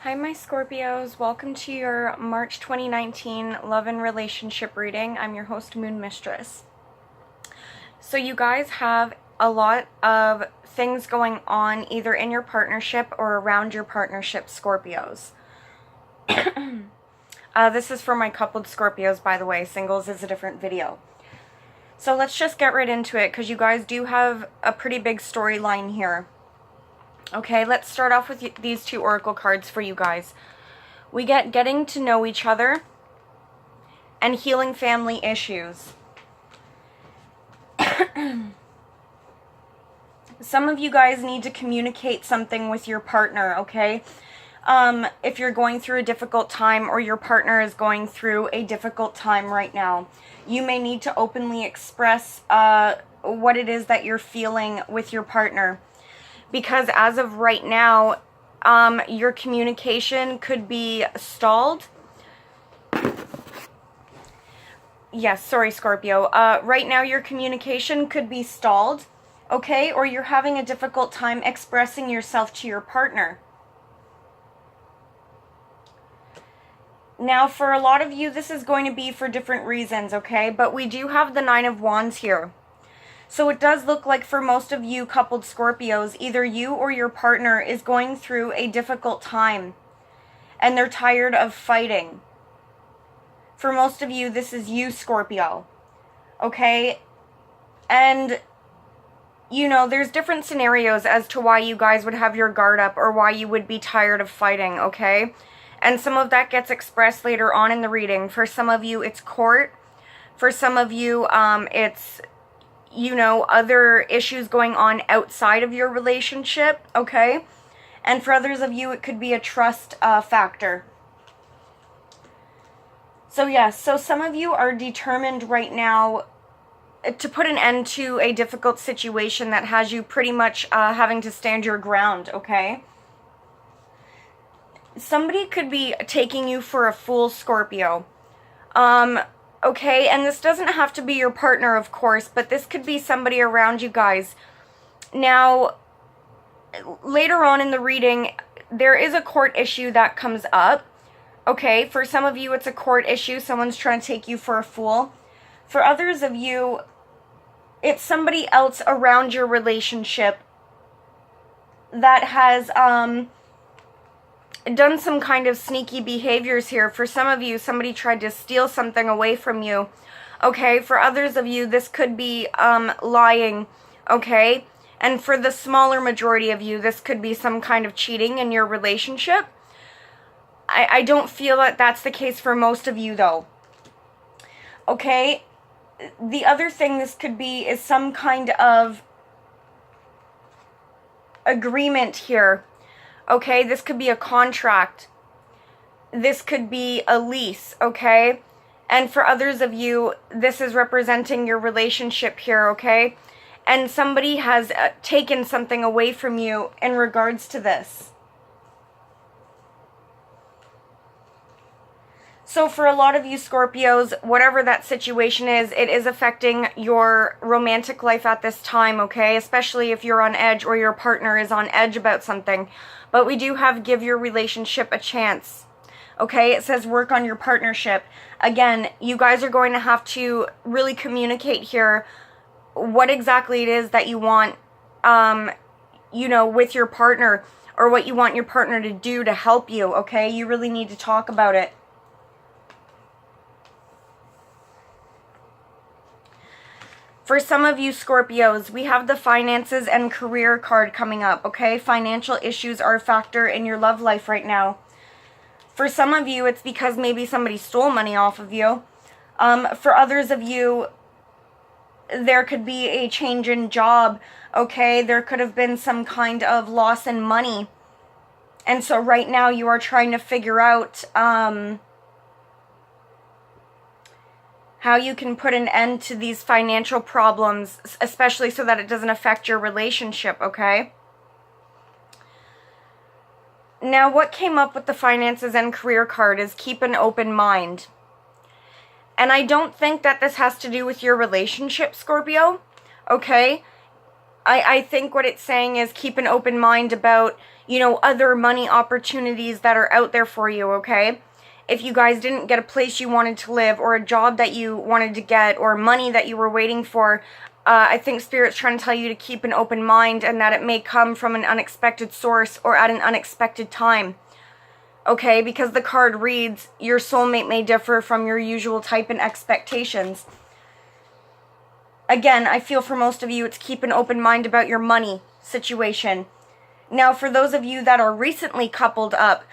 Hi, my Scorpios. Welcome to your March 2019 love and relationship reading. I'm your host, Moon Mistress. So you guys have a lot of things going on either in your partnership or around your partnership, Scorpios. This is for my coupled Scorpios, by the way. Singles is a different video. So let's just get right into it because you guys do have a pretty big storyline here. Okay, let's start off with these two oracle cards for you guys. We get getting to know each other and healing family issues. Some of you guys need to communicate something with your partner, okay? If you're going through a difficult time or your partner is going through a difficult time right now, you may need to openly express what it is that you're feeling with your partner. Because as of right now, your communication could be stalled. Yes, sorry, Scorpio. Right now, your communication could be stalled, okay? Or you're having a difficult time expressing yourself to your partner. Now, for a lot of you, this is going to be for different reasons, okay? But we do have the Nine of Wands here. So it does look like for most of you coupled Scorpios, either you or your partner is going through a difficult time and they're tired of fighting. For most of you, this is you, Scorpio. Okay? And, you know, there's different scenarios as to why you guys would have your guard up or why you would be tired of fighting, okay? And some of that gets expressed later on in the reading. For some of you, it's court. For some of you, it's, you know, other issues going on outside of your relationship, okay? And for others of you, it could be a trust factor. So yes, so some of you are determined right now to put an end to a difficult situation that has you pretty much having to stand your ground, okay? Somebody could be taking you for a fool, Scorpio. Okay, and this doesn't have to be your partner, of course, but this could be somebody around you guys. Now, later on in the reading, there is a court issue that comes up. Okay, for some of you, it's a court issue. Someone's trying to take you for a fool. For others of you, it's somebody else around your relationship that has done some kind of sneaky behaviors here. For some of you, somebody tried to steal something away from you. Okay, for others of you, this could be lying. Okay, and for the smaller majority of you, this could be some kind of cheating in your relationship. I don't feel that that's the case for most of you, though. Okay, the other thing this could be is some kind of agreement here. Okay, this could be a contract. This could be a lease, okay? And for others of you, this is representing your relationship here, okay? And somebody has taken something away from you in regards to this. So for a lot of you Scorpios, whatever that situation is, it is affecting your romantic life at this time, okay? Especially if you're on edge or your partner is on edge about something. But we do have give your relationship a chance, okay? It says work on your partnership. Again, you guys are going to have to really communicate here what exactly it is that you want, you know, with your partner, or what you want your partner to do to help you, okay? You really need to talk about it. For some of you Scorpios, we have the finances and career card coming up, okay? Financial issues are a factor in your love life right now. For some of you, it's because maybe somebody stole money off of you. For others of you, there could be a change in job, okay? There could have been some kind of loss in money. And so right now you are trying to figure out how you can put an end to these financial problems, especially so that it doesn't affect your relationship, okay? Now, what came up with the finances and career card is keep an open mind. And I don't think that this has to do with your relationship, Scorpio, okay? I think what it's saying is keep an open mind about, you know, other money opportunities that are out there for you, okay? If you guys didn't get a place you wanted to live, or a job that you wanted to get, or money that you were waiting for, I think Spirit's trying to tell you to keep an open mind, and that it may come from an unexpected source or at an unexpected time. Okay, because the card reads, your soulmate may differ from your usual type and expectations. Again, I feel for most of you, it's keep an open mind about your money situation. Now, for those of you that are recently coupled up,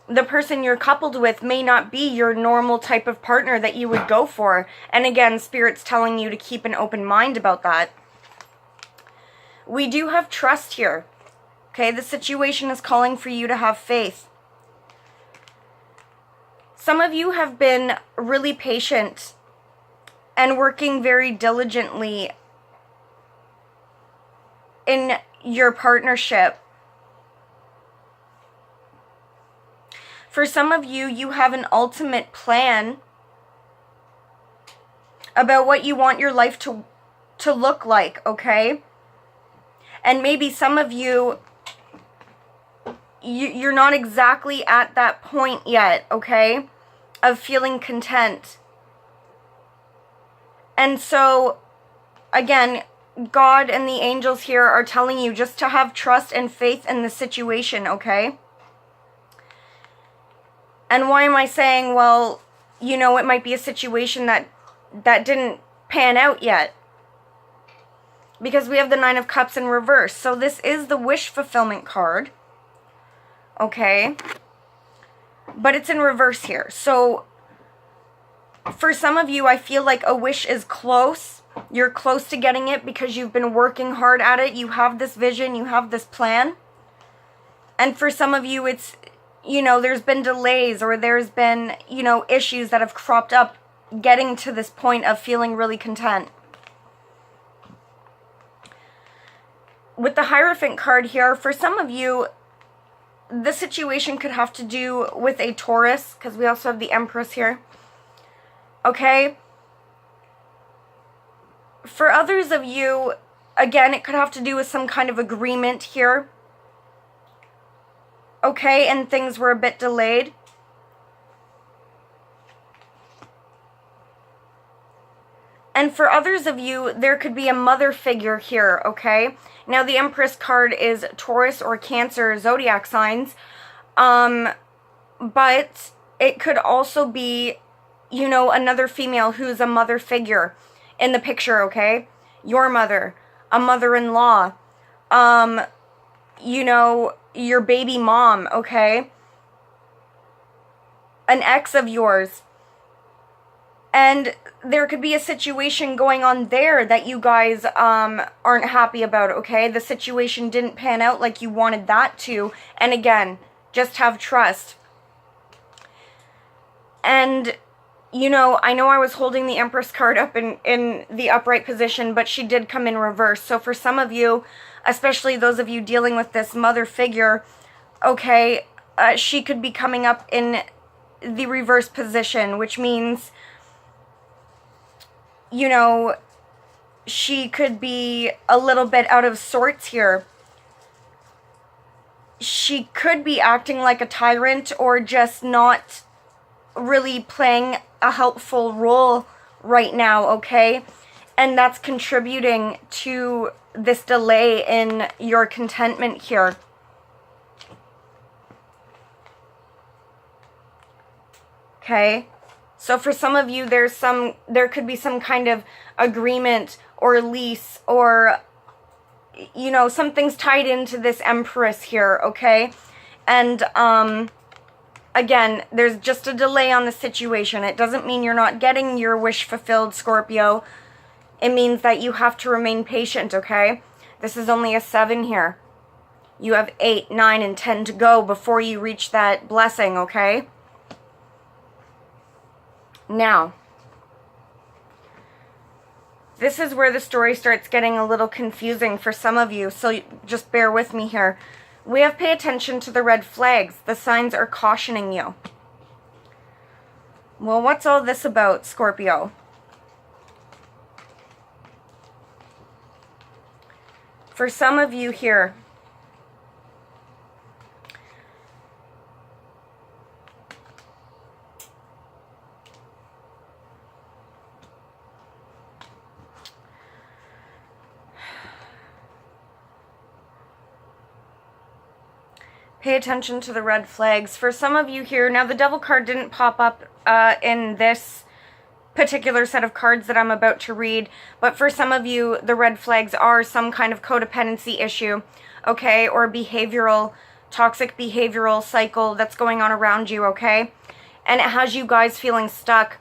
the person you're coupled with may not be your normal type of partner that you would go for. And again, Spirit's telling you to keep an open mind about that. We do have trust here. Okay, the situation is calling for you to have faith. Some of you have been really patient and working very diligently in your partnership. For some of you, you have an ultimate plan about what you want your life to look like, okay? And maybe some of you, you're not exactly at that point yet, okay, of feeling content. And so, again, God and the angels here are telling you just to have trust and faith in the situation, okay? And why am I saying, well, you know, it might be a situation that didn't pan out yet? Because we have the Nine of Cups in reverse. So this is the wish fulfillment card. Okay? But it's in reverse here. So for some of you, I feel like a wish is close. You're close to getting it because you've been working hard at it. You have this vision. You have this plan. And for some of you, it's, you know, there's been delays, or there's been, you know, issues that have cropped up getting to this point of feeling really content. With the Hierophant card here, for some of you, the situation could have to do with a Taurus, because we also have the Empress here. Okay? For others of you, again, it could have to do with some kind of agreement here. Okay, and things were a bit delayed. And for others of you, there could be a mother figure here, okay? Now, the Empress card is Taurus or Cancer zodiac signs. But it could also be, you know, another female who's a mother figure in the picture, okay? Your mother, a mother-in-law, you know, your baby mom, okay? An ex of yours. And there could be a situation going on there that you guys aren't happy about, okay? The situation didn't pan out like you wanted that to. And again, just have trust. And, you know I was holding the Empress card up in the upright position, but she did come in reverse. So for some of you, especially those of you dealing with this mother figure, okay, she could be coming up in the reverse position, which means, you know, she could be a little bit out of sorts here. She could be acting like a tyrant, or just not really playing a helpful role right now, okay? And that's contributing to this delay in your contentment here. Okay? So for some of you, there could be some kind of agreement or lease, or, you know, something's tied into this Empress here, okay? And, again, there's just a delay on the situation. It doesn't mean you're not getting your wish fulfilled, Scorpio. It means that you have to remain patient, okay? This is only a 7 here. You have 8, 9, and 10 to go before you reach that blessing, okay? Now, this is where the story starts getting a little confusing for some of you, so just bear with me here. We have pay attention to the red flags. The signs are cautioning you. Well, what's all this about, Scorpio? For some of you here, pay attention to the red flags. For some of you here, now the Devil card didn't pop up in this particular set of cards that I'm about to read, but for some of you, the red flags are some kind of codependency issue, okay, or toxic behavioral cycle that's going on around you, okay, and it has you guys feeling stuck.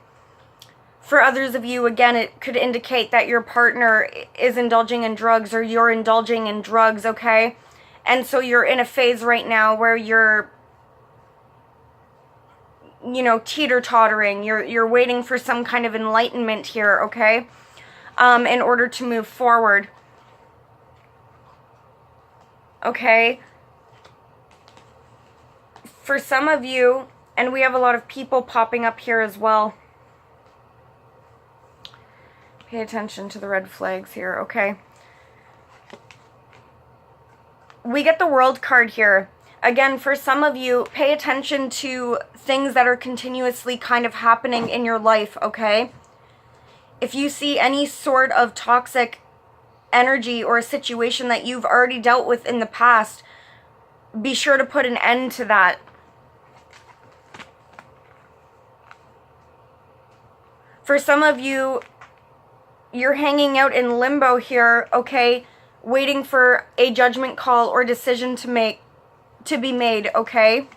For others of you, again, it could indicate that your partner is indulging in drugs or you're indulging in drugs, okay? And so you're in a phase right now where you're, you know, teeter-tottering. You're waiting for some kind of enlightenment here, okay? In order to move forward. Okay? For some of you, and we have a lot of people popping up here as well. Pay attention to the red flags here, okay? We get the World card here. Again, for some of you, pay attention to things that are continuously kind of happening in your life, okay? If you see any sort of toxic energy or a situation that you've already dealt with in the past, be sure to put an end to that. For some of you, you're hanging out in limbo here, okay? Waiting for a judgment call or decision to be made, okay?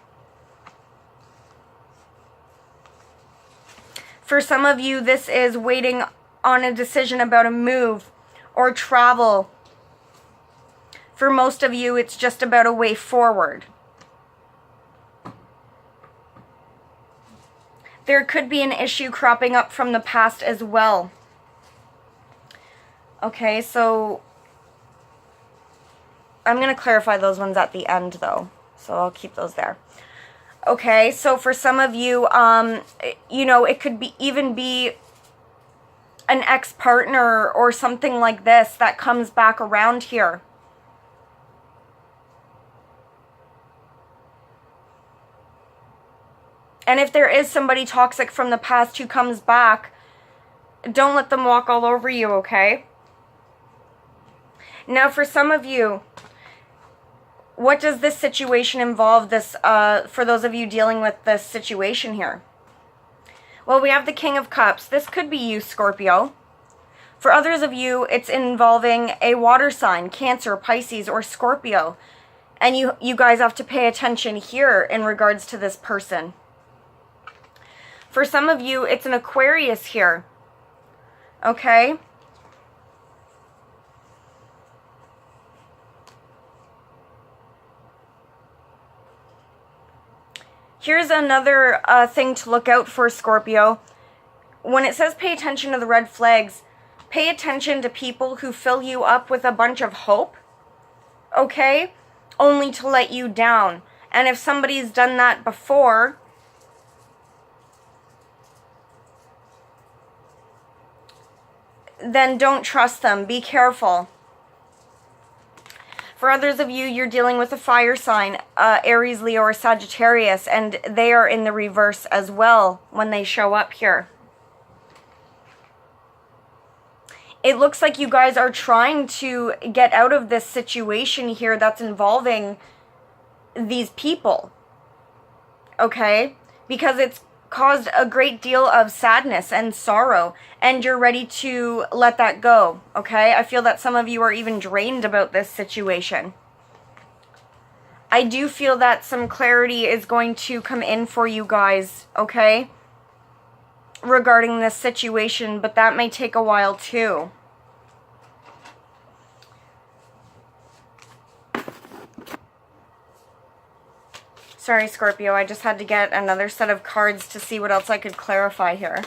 For some of you, this is waiting on a decision about a move or travel. For most of you, it's just about a way forward. There could be an issue cropping up from the past as well. Okay, so I'm going to clarify those ones at the end, though, so I'll keep those there. Okay, so for some of you, you know, it could even be an ex-partner or something like this that comes back around here. And if there is somebody toxic from the past who comes back, don't let them walk all over you, okay? Now, for some of you, what does this situation involve, for those of you dealing with this situation here? Well, we have the King of Cups. This could be you, Scorpio. For others of you, it's involving a water sign, Cancer, Pisces, or Scorpio. And you guys have to pay attention here in regards to this person. For some of you, it's an Aquarius here. Okay? Here's another thing to look out for, Scorpio. When it says pay attention to the red flags, pay attention to people who fill you up with a bunch of hope, okay? Only to let you down. And if somebody's done that before, then don't trust them. Be careful. For others of you, you're dealing with a fire sign, Aries, Leo, or Sagittarius, and they are in the reverse as well when they show up here. It looks like you guys are trying to get out of this situation here that's involving these people, okay? Because it's caused a great deal of sadness and sorrow, and you're ready to let that go, okay? I feel that some of you are even drained about this situation. I do feel that some clarity is going to come in for you guys, okay? Regarding this situation, but that may take a while too. Sorry, Scorpio, I just had to get another set of cards to see what else I could clarify here.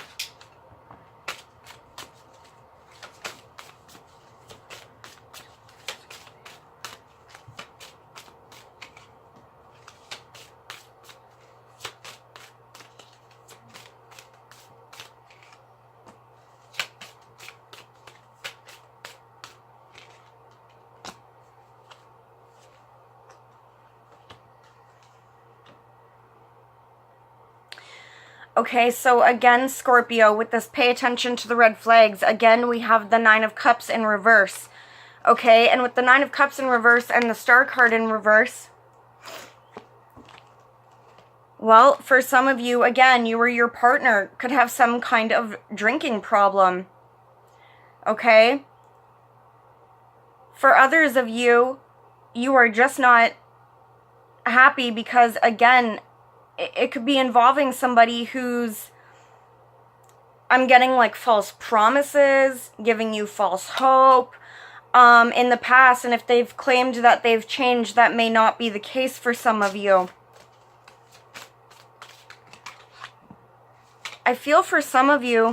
Okay, so again, Scorpio, with this pay attention to the red flags, again, we have the Nine of Cups in reverse. Okay, and with the Nine of Cups in reverse and the Star card in reverse, well, for some of you, again, you or your partner could have some kind of drinking problem. Okay? For others of you, you are just not happy because, again, it could be involving somebody who's, I'm getting like false promises, giving you false hope in the past. And if they've claimed that they've changed, that may not be the case for some of you. I feel for some of you,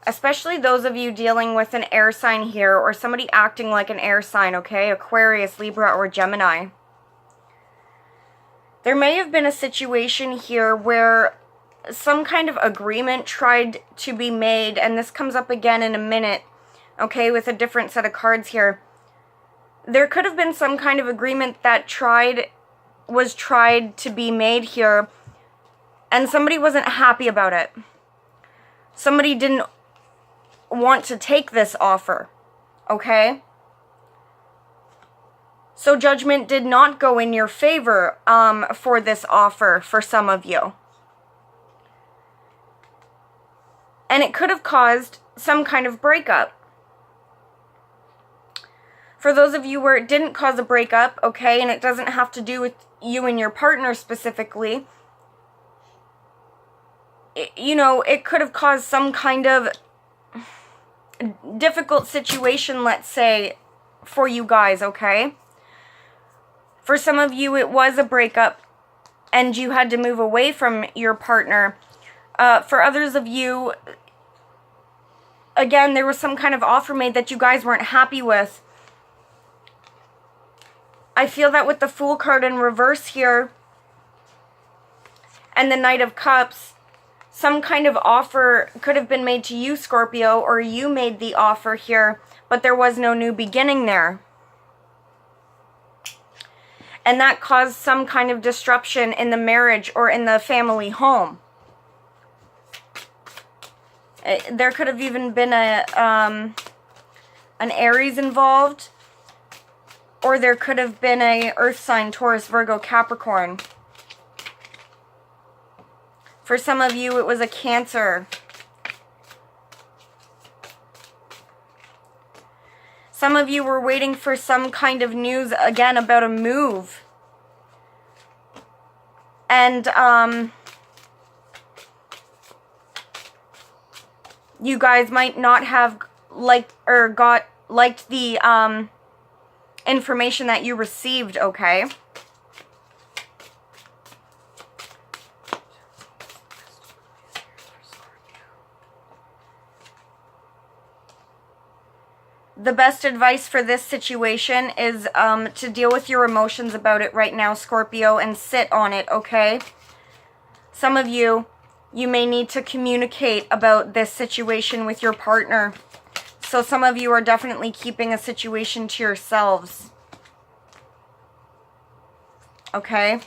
especially those of you dealing with an air sign here or somebody acting like an air sign, okay? Aquarius, Libra, or Gemini. There may have been a situation here where some kind of agreement tried to be made, and this comes up again in a minute, okay, with a different set of cards here. There could have been some kind of agreement that was tried to be made here, and somebody wasn't happy about it. Somebody didn't want to take this offer, okay? So judgment did not go in your favor for this offer for some of you. And it could have caused some kind of breakup. For those of you where it didn't cause a breakup, okay, and it doesn't have to do with you and your partner specifically, it could have caused some kind of difficult situation, let's say, for you guys, okay? For some of you, it was a breakup and you had to move away from your partner. For others of you, again, there was some kind of offer made that you guys weren't happy with. I feel that with the Fool card in reverse here and the Knight of Cups, some kind of offer could have been made to you, Scorpio, or you made the offer here, but there was no new beginning there. And that caused some kind of disruption in the marriage or in the family home. There could have even been an Aries involved, or there could have been a earth sign, Taurus, Virgo, Capricorn. For some of you, it was a Cancer. Some of you were waiting for some kind of news, again, about a move. And, you guys might not have liked the information that you received, okay? The best advice for this situation is to deal with your emotions about it right now, Scorpio, and sit on it, okay? Some of you may need to communicate about this situation with your partner. So some of you are definitely keeping a situation to yourselves. Okay?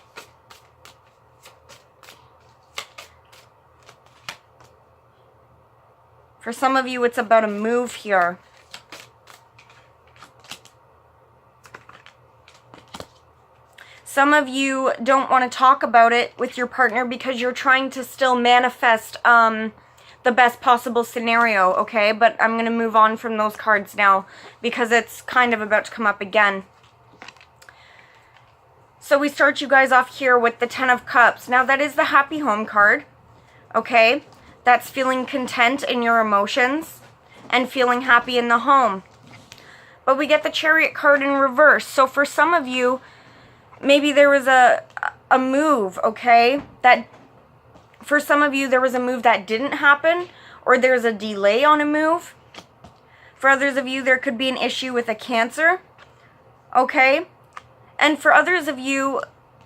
For some of you, it's about a move here. Some of you don't want to talk about it with your partner because you're trying to still manifest the best possible scenario, okay? But I'm going to move on from those cards now because it's kind of about to come up again. So we start you guys off here with the Ten of Cups. Now that is the happy home card, okay? That's feeling content in your emotions and feeling happy in the home. But we get the Chariot card in reverse. So for some of you, maybe there was a move, okay? That for some of you, there was a move that didn't happen, or there's a delay on a move. For others of you, there could be an issue with a Cancer, okay? And for others of you,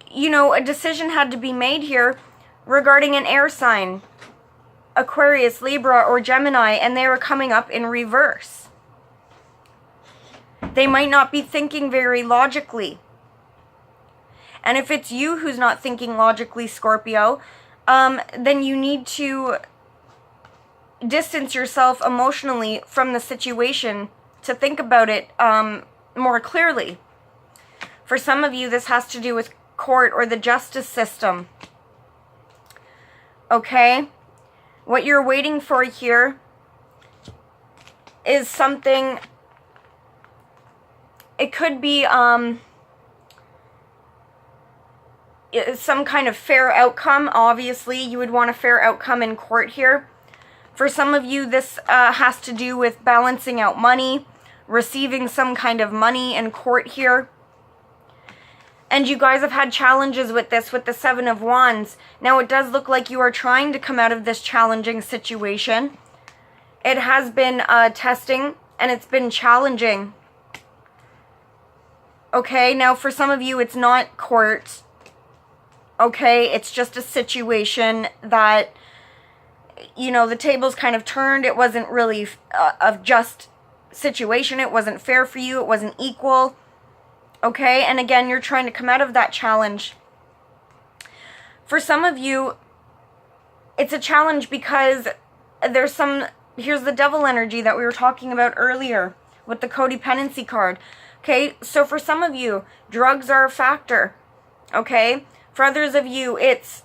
a decision had to be made here regarding an air sign, Aquarius, Libra, or Gemini, and they are coming up in reverse. They might not be thinking very logically. And if it's you who's not thinking logically, Scorpio, then you need to distance yourself emotionally from the situation to think about it more clearly. For some of you, this has to do with court or the justice system. Okay? What you're waiting for here is something. It could be some kind of fair outcome. Obviously, you would want a fair outcome in court here. For some of you, this has to do with balancing out money, receiving some kind of money in court here. And you guys have had challenges with this, with the Seven of Wands. Now, it does look like you are trying to come out of this challenging situation. It has been testing, and it's been challenging. Okay, now for some of you, it's not court. Okay, it's just a situation that, you know, the tables kind of turned. It wasn't really a just situation. It wasn't fair for you. It wasn't equal. Okay, and again, you're trying to come out of that challenge. For some of you, it's a challenge because there's here's the devil energy that we were talking about earlier with the codependency card. Okay, so for some of you, drugs are a factor. Okay, for others of you, it's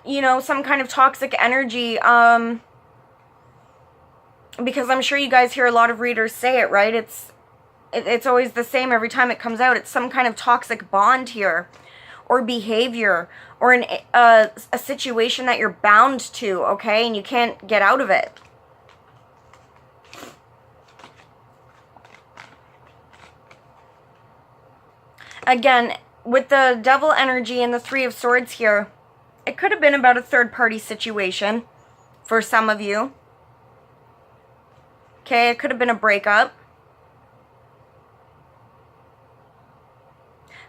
you know, some kind of toxic energy, because I'm sure you guys hear a lot of readers say it, right? It's always the same every time it comes out. It's some kind of toxic bond here, or behavior, or a situation that you're bound to, okay, and you can't get out of it. Again, with the devil energy and the Three of Swords here, it could have been about a third-party situation for some of you. Okay, it could have been a breakup.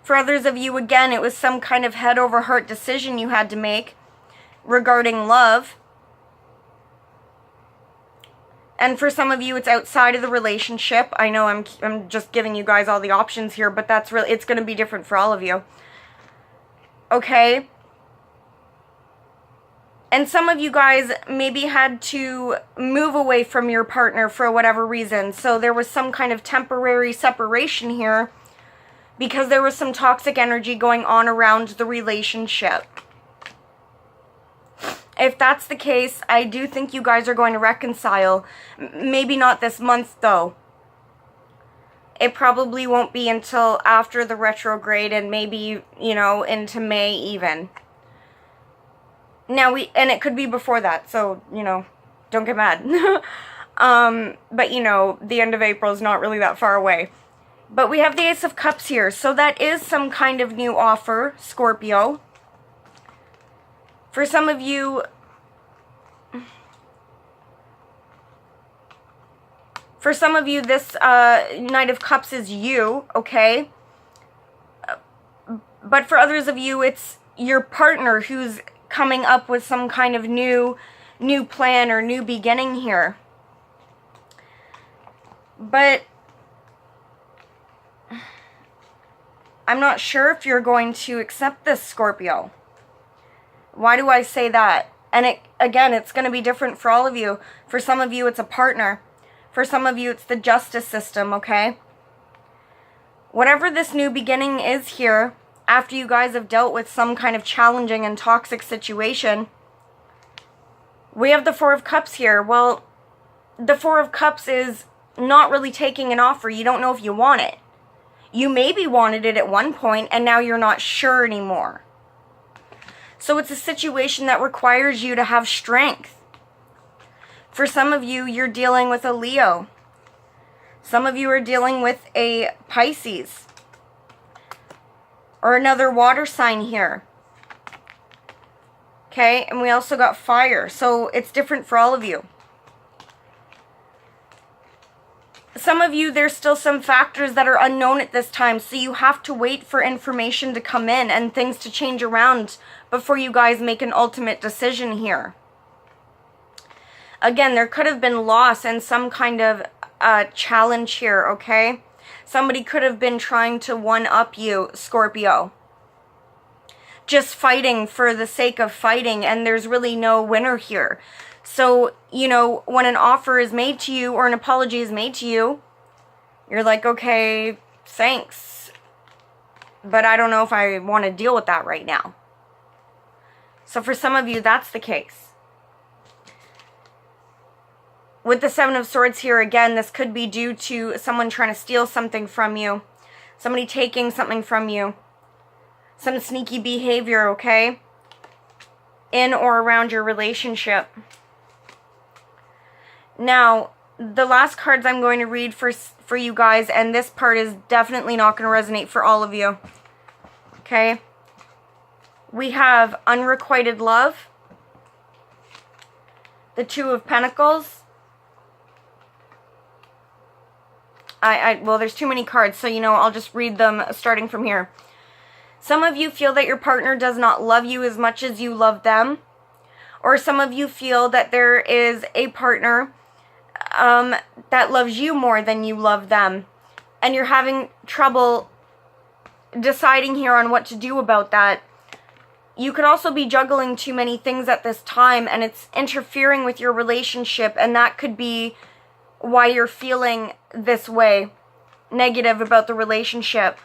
For others of you, again, it was some kind of head-over-heart decision you had to make regarding love. And for some of you, it's outside of the relationship. I know I'm just giving you guys all the options here, but that's really, it's going to be different for all of you. Okay? And some of you guys maybe had to move away from your partner for whatever reason. So there was some kind of temporary separation here because there was some toxic energy going on around the relationship. If that's the case, I do think you guys are going to reconcile. Maybe not this month, though. It probably won't be until after the retrograde and maybe, you know, into May even. Now, and it could be before that, so, you know, don't get mad. But, you know, the end of April is not really that far away. But we have the Ace of Cups here, so that is some kind of new offer, Scorpio. For some of you, this Knight of Cups is you, okay? But for others of you, it's your partner who's coming up with some kind of new plan or new beginning here. But I'm not sure if you're going to accept this, Scorpio. Why do I say that? And again, it's going to be different for all of you. For some of you, it's a partner. For some of you, it's the justice system, okay? Whatever this new beginning is here, after you guys have dealt with some kind of challenging and toxic situation, we have the Four of Cups here. Well, the Four of Cups is not really taking an offer. You don't know if you want it. You maybe wanted it at one point, and now you're not sure anymore. So it's a situation that requires you to have strength. For some of you, you're dealing with a Leo. Some of you are dealing with a Pisces. Or another water sign here. Okay, and we also got fire. So it's different for all of you. some of you, there's still some factors that are unknown at this time, so you have to wait for information to come in and things to change around before you guys make an ultimate decision here. Again, there could have been loss and some kind of challenge here, okay? Somebody could have been trying to one-up you, Scorpio. Just fighting for the sake of fighting, and there's really no winner here. So, you know, when an offer is made to you or an apology is made to you, you're like, okay, thanks, but I don't know if I want to deal with that right now. So for some of you, that's the case. With the Seven of Swords here, again, this could be due to someone trying to steal something from you, somebody taking something from you, some sneaky behavior, okay, in or around your relationship. Now, the last cards I'm going to read for you guys, and this part is definitely not going to resonate for all of you, okay? We have Unrequited Love, the Two of Pentacles. Well, there's too many cards, so, you know, I'll just read them starting from here. Some of you feel that your partner does not love you as much as you love them. Or some of you feel that there is a partner that loves you more than you love them. And you're having trouble deciding here on what to do about that. You could also be juggling too many things at this time, and it's interfering with your relationship, and that could be why you're feeling this way, negative about the relationship.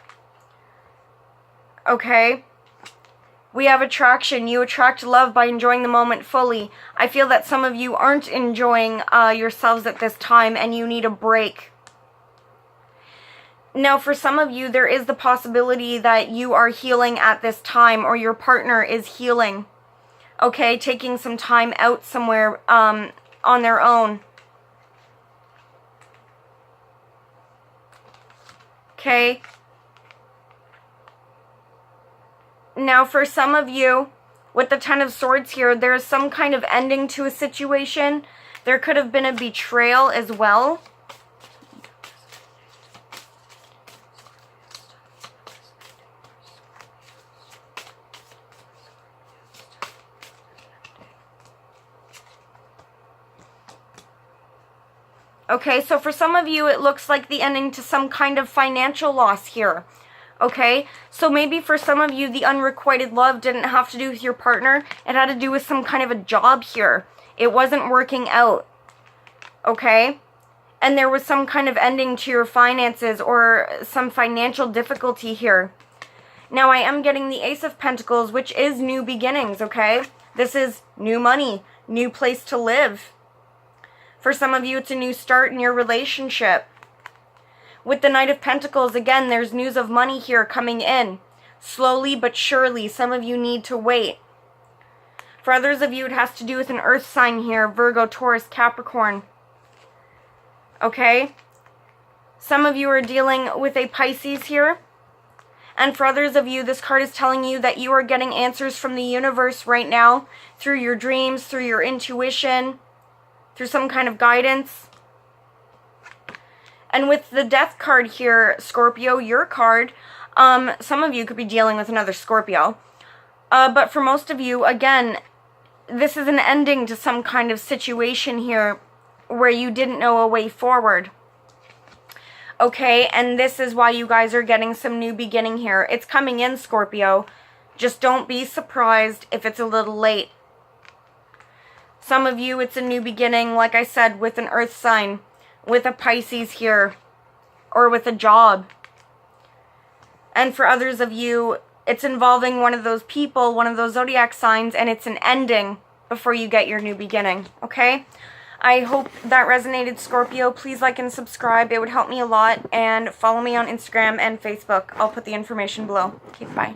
Okay? We have attraction. You attract love by enjoying the moment fully. I feel that some of you aren't enjoying yourselves at this time, and you need a break. Now, for some of you, there is the possibility that you are healing at this time, or your partner is healing. Okay? Taking some time out somewhere on their own. Okay? Now, for some of you, with the Ten of Swords here, there is some kind of ending to a situation. There could have been a betrayal as well. Okay, so for some of you, it looks like the ending to some kind of financial loss here. Okay, so maybe for some of you, the unrequited love didn't have to do with your partner. It had to do with some kind of a job here. It wasn't working out. Okay, and there was some kind of ending to your finances or some financial difficulty here. Now, I am getting the Ace of Pentacles, which is new beginnings, okay? This is new money, new place to live. For some of you, it's a new start in your relationship. With the Knight of Pentacles, again, there's news of money here coming in. Slowly but surely, some of you need to wait. For others of you, it has to do with an earth sign here, Virgo, Taurus, Capricorn. Okay? Some of you are dealing with a Pisces here. And for others of you, this card is telling you that you are getting answers from the universe right now through your dreams, through your intuition, through some kind of guidance. And with the Death card here, Scorpio, your card, some of you could be dealing with another Scorpio. But for most of you, again, this is an ending to some kind of situation here where you didn't know a way forward. Okay, and this is why you guys are getting some new beginning here. It's coming in, Scorpio. Just don't be surprised if it's a little late. Some of you, it's a new beginning, like I said, with an earth sign, with a Pisces here, or with a job. And for others of you, it's involving one of those people, one of those zodiac signs, and it's an ending before you get your new beginning, okay? I hope that resonated, Scorpio. Please like and subscribe. It would help me a lot. And follow me on Instagram and Facebook. I'll put the information below. Okay, bye.